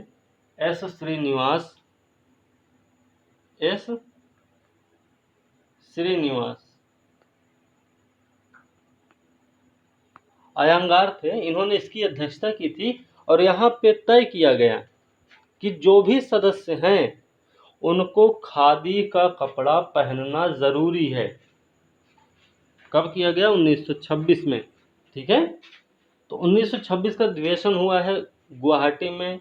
एस श्रीनिवास अयंगार थे, इन्होंने इसकी अध्यक्षता की थी। और यहाँ पे तय किया गया कि जो भी सदस्य हैं उनको खादी का कपड़ा पहनना जरूरी है। कब किया गया? 1926 में। ठीक है, तो 1926 का अधिवेशन हुआ है गुवाहाटी में।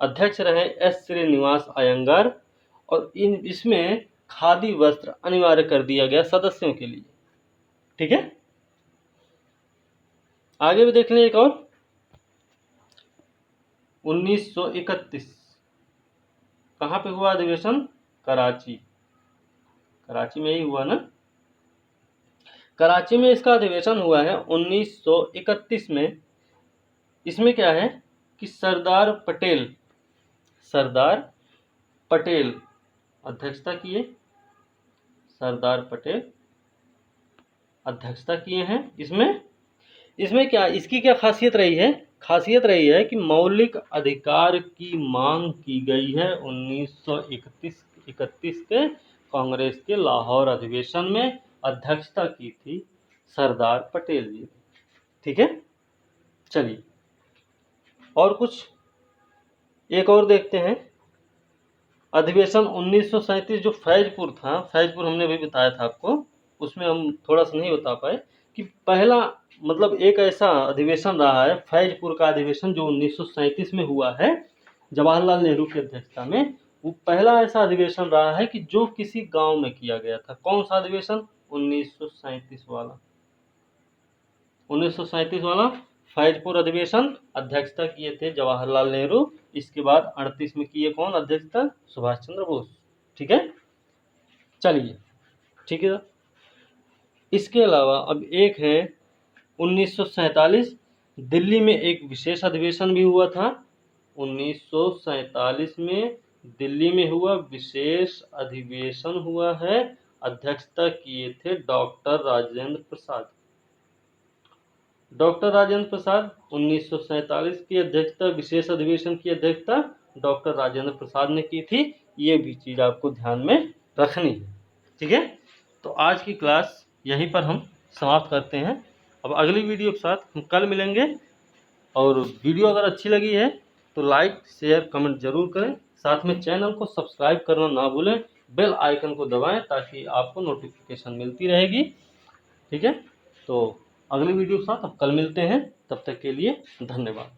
अध्यक्ष रहे एस श्रीनिवास अयंगार, और इसमें खादी वस्त्र अनिवार्य कर दिया गया सदस्यों के लिए। ठीक है, आगे भी देख लें। एक और 1931 कहाँ पे हुआ अधिवेशन? कराची। कराची में ही हुआ ना। कराची में इसका अधिवेशन हुआ है 1931 में। इसमें क्या है कि सरदार पटेल अध्यक्षता किए, सरदार पटेल अध्यक्षता किए हैं। इसमें क्या, इसकी क्या खासियत रही है? खासियत रही है कि मौलिक अधिकार की मांग की गई है 1931 के कांग्रेस के लाहौर अधिवेशन में। अध्यक्षता की थी सरदार पटेल जी। ठीक है, चलिए और कुछ एक और देखते हैं। अधिवेशन 1937 जो फैजपुर था, फैजपुर हमने भी बताया था आपको, उसमें हम थोड़ा सा नहीं बता पाए कि पहला मतलब एक ऐसा अधिवेशन रहा है फैजपुर का अधिवेशन जो 1937 में हुआ है जवाहरलाल नेहरू की अध्यक्षता में। वो पहला ऐसा अधिवेशन रहा है कि जो किसी गांव में किया गया था। कौन सा अधिवेशन? 1937 वाला। 1937 वाला फैजपुर अधिवेशन, अध्यक्षता किए थे जवाहरलाल नेहरू। इसके बाद 38 में किए कौन अध्यक्षता? सुभाष चंद्र बोस। ठीक है, चलिए ठीक है। इसके अलावा अब एक है 1947 दिल्ली में एक विशेष अधिवेशन भी हुआ था। 1947 में दिल्ली में हुआ विशेष अधिवेशन हुआ है। अध्यक्षता किए थे डॉक्टर राजेंद्र प्रसाद। डॉक्टर राजेंद्र प्रसाद 1947 की अध्यक्षता, विशेष अधिवेशन की अध्यक्षता डॉक्टर राजेंद्र प्रसाद ने की थी। ये भी चीज आपको ध्यान में रखनी है। ठीक है, तो आज की क्लास यहीं पर हम समाप्त करते हैं। अब अगली वीडियो के साथ हम कल मिलेंगे। और वीडियो अगर अच्छी लगी है तो लाइक शेयर कमेंट जरूर करें। साथ में चैनल को सब्सक्राइब करना ना भूलें। बेल आइकन को दबाएं ताकि आपको नोटिफिकेशन मिलती रहेगी। ठीक है, तो अगली वीडियो के साथ अब कल मिलते हैं। तब तक के लिए धन्यवाद।